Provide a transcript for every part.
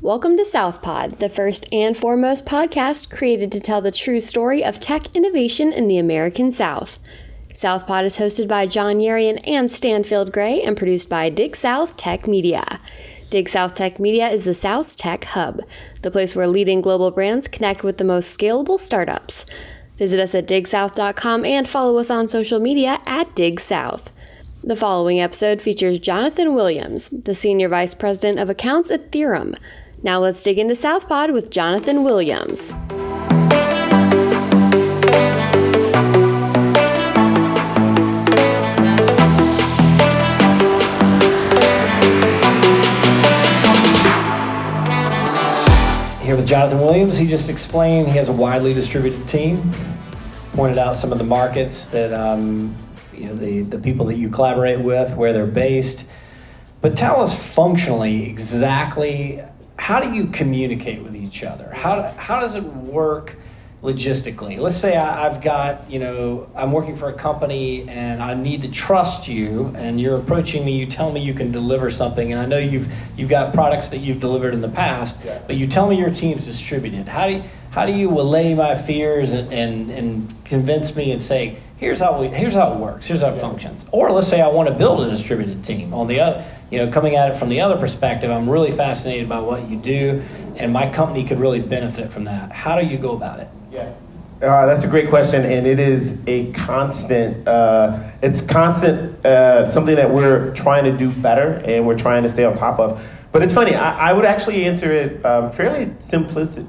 Welcome to Southpod, the first and foremost podcast created to tell the true story of tech innovation in the American South. Southpod is hosted by John Yerian and Stanfield Gray and produced by Dig South Tech Media. Dig South Tech Media is the South's tech hub, the place where leading global brands connect with the most scalable startups. Visit us at digsouth.com and follow us on social media at Dig South. The following episode features Jonathan Williams, the Senior Vice President of Accounts at Theorem. Now let's dig into Southpod with Jonathan Williams. Here with Jonathan Williams. He just explained he has a widely distributed team, pointed out some of the markets that the people that you collaborate with, where they're based. But tell us functionally exactly, how do you communicate with each other? How does it work logistically? Let's say I've got, I'm working for a company and I need to trust you, and you're approaching me, you tell me you can deliver something, and I know you've got products that you've delivered in the past, but you tell me your team's distributed. How do you allay my fears and convince me and say, here's how it works, here's how it functions? Or let's say I want to build a distributed team. On the other, coming at it from the other perspective, I'm really fascinated by what you do, and my company could really benefit from that. How do you go about it? Yeah, that's a great question, and it is a constant. Something that we're trying to do better, and we're trying to stay on top of. But it's funny. I would actually answer it fairly simplistic.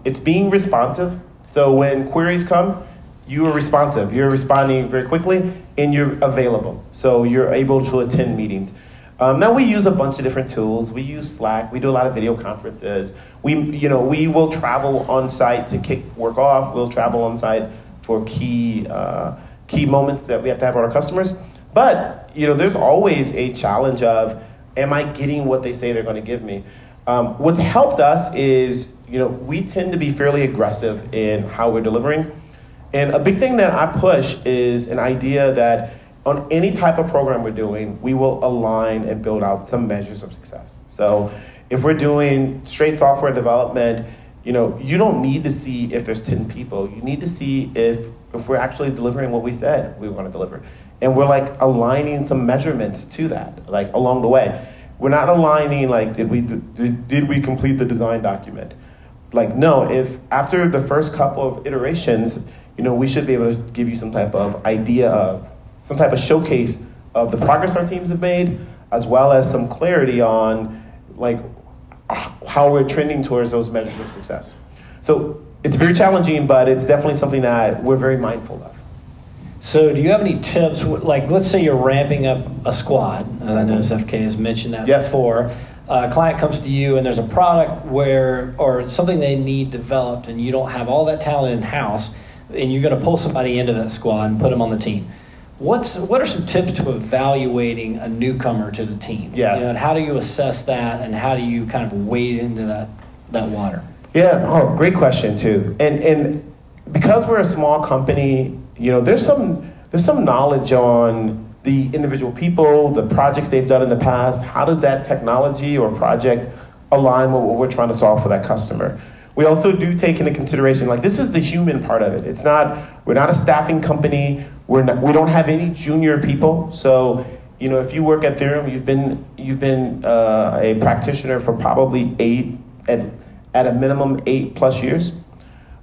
It's being responsive. So when queries come, you are responsive. You're responding very quickly, and you're available. So you're able to attend meetings. Now we use a bunch of different tools. We use Slack. We do a lot of video conferences. We will travel on site to kick work off. We'll travel on site for key moments that we have to have with our customers. But there's always a challenge of, am I getting what they say they're going to give me? What's helped us is, we tend to be fairly aggressive in how we're delivering. And a big thing that I push is an idea that on any type of program we're doing, we will align and build out some measures of success. So if we're doing straight software development, you don't need to see if there's 10 people. You need to see if we're actually delivering what we said we want to deliver. And we're aligning some measurements to that, along the way. We're not aligning did we complete the design document? No, if after the first couple of iterations, we should be able to give you some type of idea of, some type of showcase of the progress our teams have made, as well as some clarity on how we're trending towards those measures of success. So it's very challenging, but it's definitely something that we're very mindful of. So do you have any tips, let's say you're ramping up a squad, as I know SFK has mentioned that before. A client comes to you and there's a product or something they need developed, and you don't have all that talent in-house, and you're going to pull somebody into that squad and put them on the team. What are some tips to evaluating a newcomer to the team? Yeah. And how do you assess that, and how do you kind of wade into that water? Yeah, great question too. And because we're a small company, there's some knowledge on the individual people, the projects they've done in the past. How does that technology or project align with what we're trying to solve for that customer? We also do take into consideration, this is the human part of it. We're not a staffing company. We don't have any junior people. So, if you work at Theorem, you've been a practitioner for probably at a minimum 8+ years.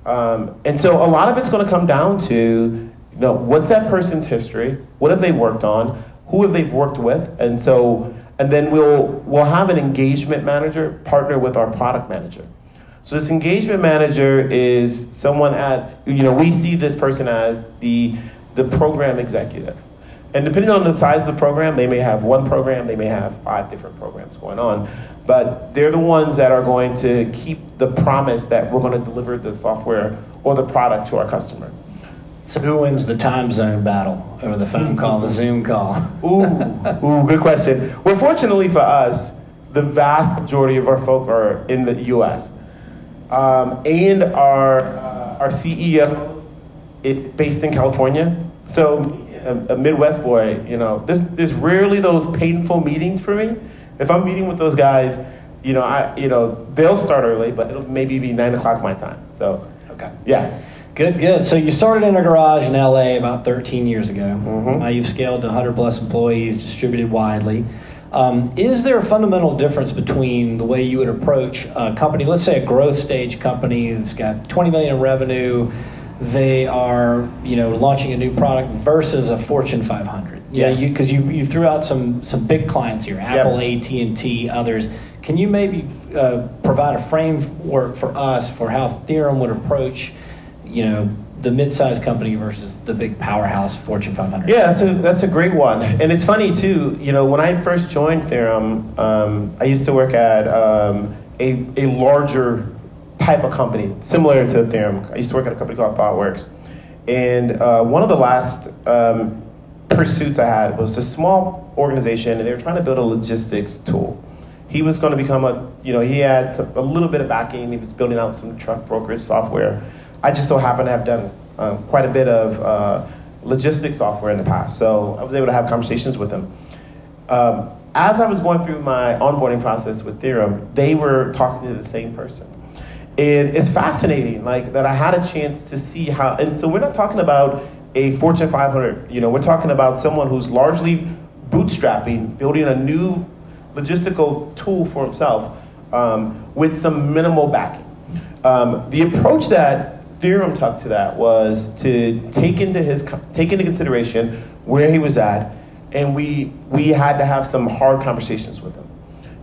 And so a lot of it's going to come down to, what's that person's history? What have they worked on? Who have they worked with? And then we'll have an engagement manager partner with our product manager. So this engagement manager is someone we see this person as the program executive. And depending on the size of the program, they may have one program, they may have 5 different programs going on. But they're the ones that are going to keep the promise that we're going to deliver the software or the product to our customer. So who wins the time zone battle over the phone call, the Zoom call? Ooh, good question. Well, fortunately for us, the vast majority of our folk are in the U.S. And our CEO is based in California. So a Midwest boy, there's rarely those painful meetings for me. If I'm meeting with those guys, they'll start early, but it'll maybe be 9 o'clock my time. So, Okay. yeah. Good. So you started in a garage in LA about 13 years ago. Mm-hmm. Now you've scaled to 100 plus employees, distributed widely. Is there a fundamental difference between the way you would approach a company, let's say a growth stage company that's got 20 million in revenue, they are launching a new product, versus a Fortune 500? Yeah. Because you threw out some big clients here, Apple, Yep. AT&T, others. Can you maybe provide a framework for us for how Theorem would approach the mid-sized company versus the big powerhouse Fortune 500? Yeah, that's a great one. And it's funny too, when I first joined Theorem, I used to work at a larger type of company, similar to Theorem. I used to work at a company called ThoughtWorks. And one of the last pursuits I had was a small organization, and they were trying to build a logistics tool. He was going to become he had a little bit of backing. He was building out some truck brokerage software. I just so happened to have done quite a bit of logistics software in the past, so I was able to have conversations with him. As I was going through my onboarding process with Theorem, they were talking to the same person. And it's fascinating, that I had a chance to see how, and so we're not talking about a Fortune 500, we're talking about someone who's largely bootstrapping, building a new logistical tool for himself with some minimal backing. The approach that Theorem took to that was to take into consideration where he was at, and we had to have some hard conversations with him.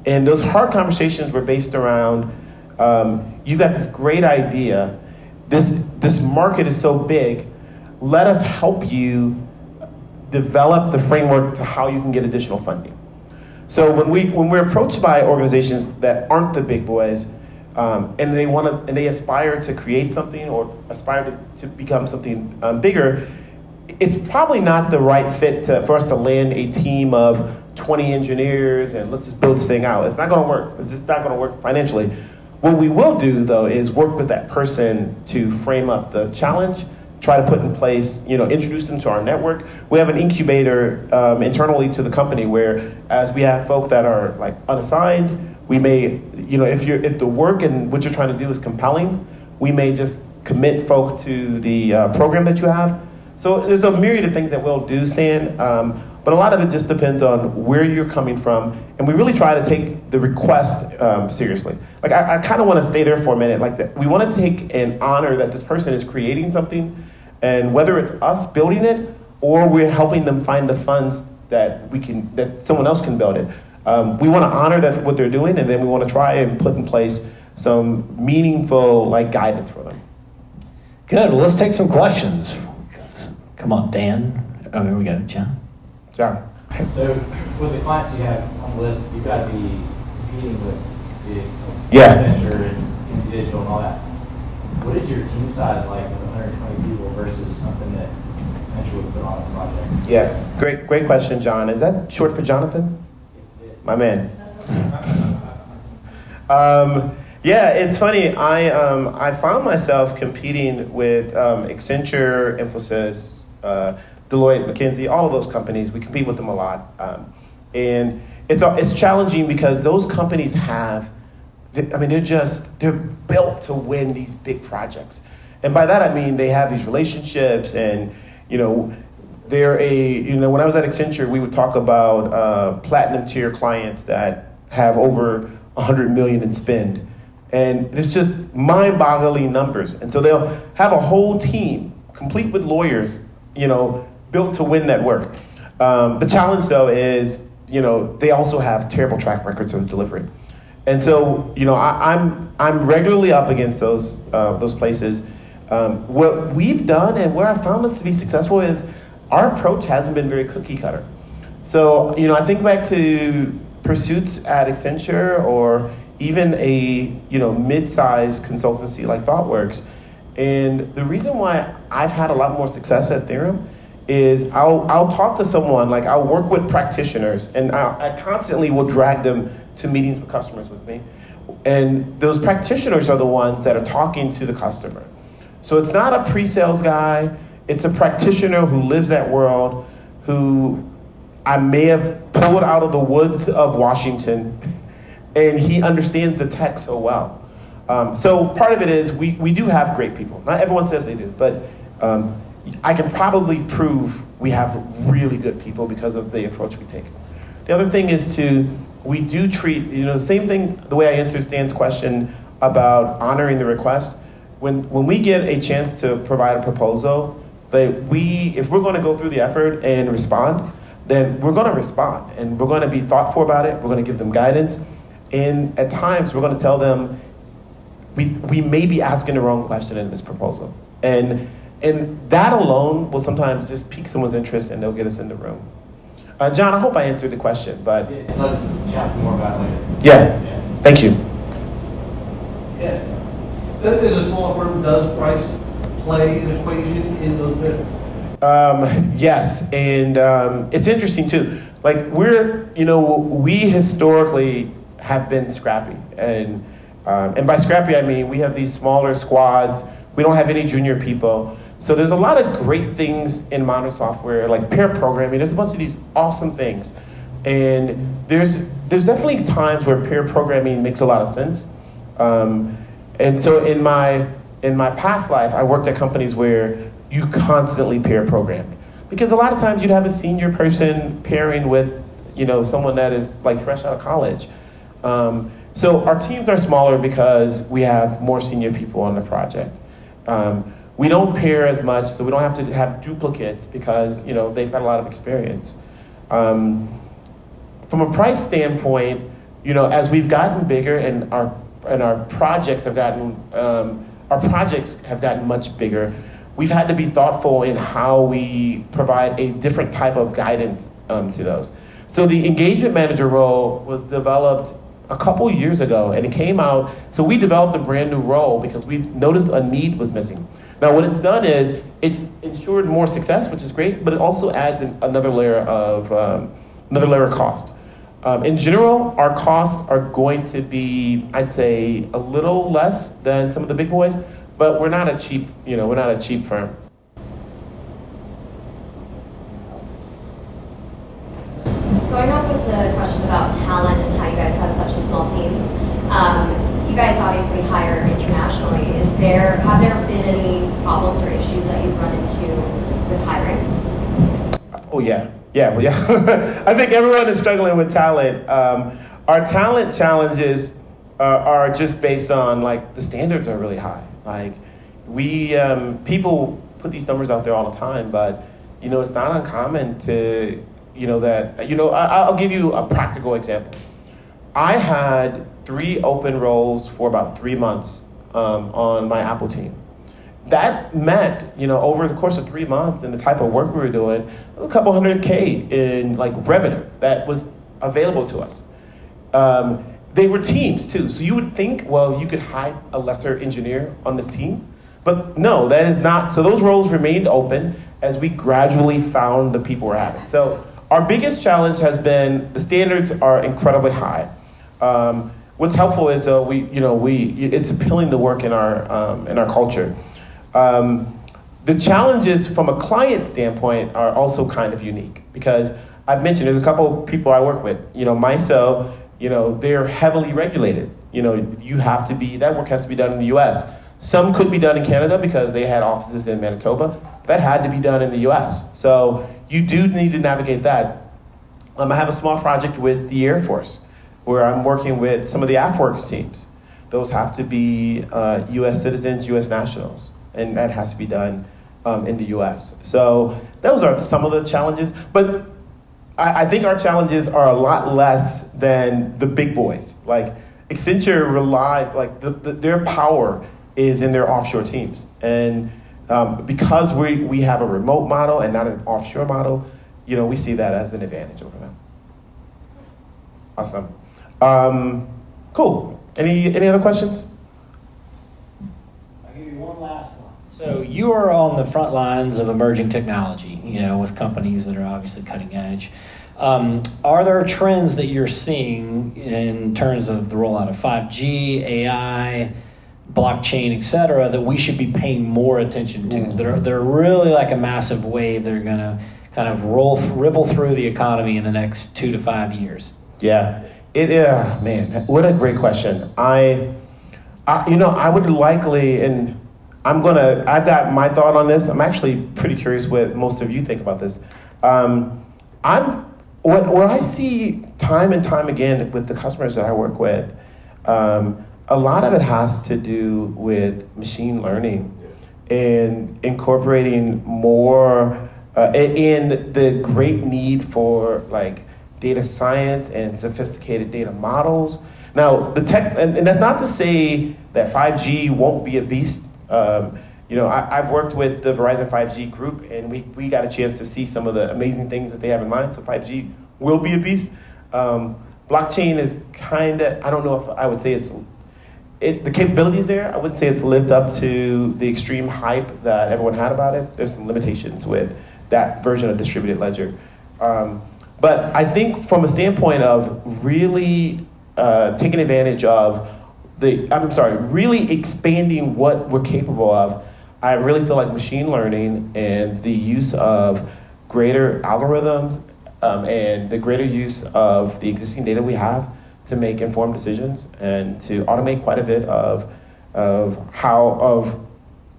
And those hard conversations were based around, you've got this great idea, this market is so big, let us help you develop the framework to how you can get additional funding. So when we're approached by organizations that aren't the big boys, and they aspire to create something or aspire to become something bigger, it's probably not the right fit for us to land a team of 20 engineers and let's just build this thing out. It's not going to work. It's just not going to work financially. What we will do, though, is work with that person to frame up the challenge, try to put in place, introduce them to our network. We have an incubator internally to the company where, as we have folk that are unassigned, we may, if the work and what you're trying to do is compelling, we may just commit folk to the program that you have. So there's a myriad of things that we'll do, Stan, but a lot of it just depends on where you're coming from, and we really try to take the request seriously. I kind of want to stay there for a minute. We want to take and honor that this person is creating something, and whether it's us building it or we're helping them find the funds that someone else can build it. We want to honor what they're doing, and then we want to try and put in place some meaningful guidance for them. Good. Well, let's take some questions. Come on, Dan. Oh, here we go, John. John. So, with the clients you have on the list, you've got to be competing with the Accenture and NC Digital and all that. What is your team size like with 120 people versus something that Accenture would put on a project? Yeah, great question, John. Is that short for Jonathan? My man. Yeah, it's funny. I found myself competing with Accenture, Infosys, Deloitte, McKinsey, all of those companies. We compete with them a lot, and it's challenging because those companies they're built to win these big projects, and by that I mean they have these relationships, and they're when I was at Accenture, we would talk about platinum tier clients that have over 100 million in spend. And it's just mind-boggling numbers. And so they'll have a whole team, complete with lawyers, built to win that work. The challenge, though, is, they also have terrible track records of delivery. And so, I'm regularly up against those places. What we've done and where I found us to be successful is our approach hasn't been very cookie cutter. So, I think back to pursuits at Accenture or even a mid-sized consultancy like ThoughtWorks. And the reason why I've had a lot more success at Theorem is I'll talk to someone, I'll work with practitioners, and I constantly will drag them to meetings with customers with me. And those practitioners are the ones that are talking to the customer. So it's not a pre-sales guy, it's a practitioner who lives that world, who I may have pulled out of the woods of Washington and he understands the tech so well. So part of it is we do have great people. Not everyone says they do, but I can probably prove we have really good people because of the approach we take. The other thing is we do treat, the same thing, the way I answered Stan's question about honoring the request. When we get a chance to provide a proposal, if we're going to go through the effort and respond, then we're going to respond, and we're going to be thoughtful about it. We're going to give them guidance, and at times we're going to tell them we may be asking the wrong question in this proposal, and that alone will sometimes just pique someone's interest, and they'll get us in the room. John, I hope I answered the question, but Yeah, let chat more about it later. yeah. Thank you. Yeah. As a small firm, does price play an equation in those bids? Yes, and it's interesting too. Like we historically have been scrappy, and by scrappy I mean we have these smaller squads. We don't have any junior people, so there's a lot of great things in modern software, like pair programming. There's a bunch of these awesome things, and there's definitely times where pair programming makes a lot of sense. And so in my past life, I worked at companies where you constantly pair programmed, because a lot of times you'd have a senior person pairing with someone that is like fresh out of college. So our teams are smaller because we have more senior people on the project. We don't pair as much, so we don't have to have duplicates because they've got a lot of experience. From a price standpoint, as we've gotten bigger and our projects have gotten much bigger, we've had to be thoughtful in how we provide a different type of guidance to those. So the engagement manager role was developed a couple years ago, and it came out, so we developed a brand new role because we noticed a need was missing. Now what it's done is it's ensured more success, which is great, but it also adds another layer of cost. In general, our costs are going to be, I'd say, a little less than some of the big boys, but we're not a cheap firm. Going off with the question about talent and how you guys have such a small team, you guys obviously hire internationally. Have there been any problems or issues that you've run into with hiring? Oh yeah. I think everyone is struggling with talent. Our talent challenges are just based on the standards are really high. People put these numbers out there all the time, but it's not uncommon to I'll give you a practical example. I had 3 open roles for about 3 months on my Apple team. That meant, over the course of 3 months and the type of work we were doing, a couple $100K in revenue that was available to us. They were teams too, so you would think, well, you could hire a lesser engineer on this team, but no, that is not. So those roles remained open as we gradually found the people we're having. So our biggest challenge has been the standards are incredibly high. What's helpful is it's appealing to work in our culture. The challenges from a client standpoint are also kind of unique because I've mentioned there's a couple of people I work with. MISO, they're heavily regulated. That work has to be done in the U.S. Some could be done in Canada because they had offices in Manitoba. That had to be done in the U.S. So you do need to navigate that. I have a small project with the Air Force where I'm working with some of the AFWorks teams. Those have to be U.S. citizens, U.S. nationals, and that has to be done in the U.S. So those are some of the challenges, but I think our challenges are a lot less than the big boys. Accenture relies, their power is in their offshore teams, and because we have a remote model and not an offshore model, we see that as an advantage over them. Awesome. Cool. Any other questions? I'll give you one last one. So you are on the front lines of emerging technology, with companies that are obviously cutting edge. Are there trends that you're seeing in terms of the rollout of 5G, AI, blockchain, et cetera, that we should be paying more attention to? They're really like a massive wave that are going to kind of ripple through the economy in the next 2 to 5 years. Yeah. Man, what a great question. I would likely, and I've got my thought on this. I'm actually pretty curious what most of you think about this. What I see time and time again with the customers that I work with, a lot of it has to do with machine learning and incorporating more in the great need for like data science and sophisticated data models. Now, the tech, and that's not to say that 5G won't be a beast. I've worked with the Verizon 5G group, and we got a chance to see some of the amazing things that they have in mind. So 5G will be a beast. Blockchain is kind of, I don't know if I would say the capabilities there, I wouldn't say it's lived up to the extreme hype that everyone had about it. There's some limitations with that version of distributed ledger. But I think from a standpoint of really taking advantage of really expanding what we're capable of, I really feel like machine learning and the use of greater algorithms and the greater use of the existing data we have to make informed decisions and to automate quite a bit of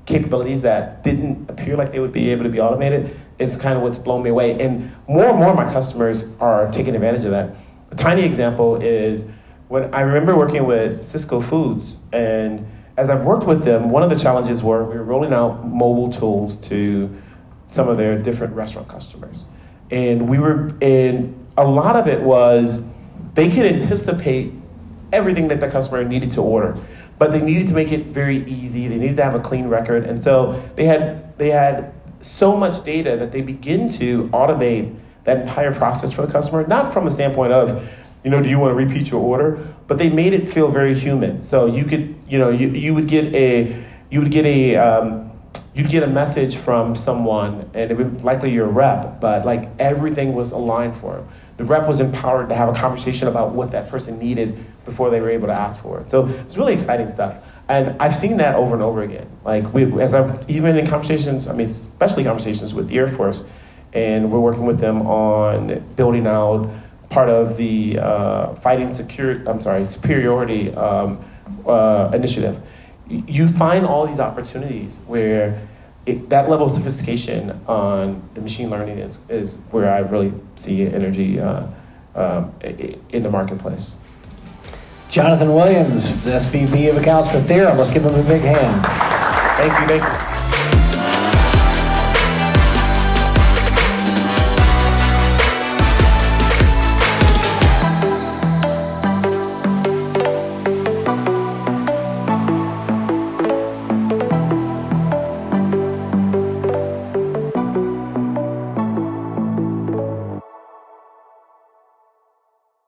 capabilities that didn't appear like they would be able to be automated is kind of what's blown me away. And more of my customers are taking advantage of that. A tiny example is when I remember working with Cisco Foods, and as I've worked with them, one of the challenges were we were rolling out mobile tools to some of their different restaurant customers. And a lot of it was they could anticipate everything that the customer needed to order, but they needed to make it very easy. They needed to have a clean record. And so they had so much data that they begin to automate that entire process for the customer, not from a standpoint of, do you want to repeat your order? But they made it feel very human. So you could, you would get a message from someone, and it would likely your rep, but like everything was aligned for them. The rep was empowered to have a conversation about what that person needed before they were able to ask for it. So it's really exciting stuff. And I've seen that over and over again. Like even in conversations, especially conversations with the Air Force, and we're working with them on building out part of the superiority initiative. You find all these opportunities where that level of sophistication on the machine learning is where I really see energy in the marketplace. Jonathan Williams, the SVP of Accounts for Theorem. Let's give him a big hand. Thank you.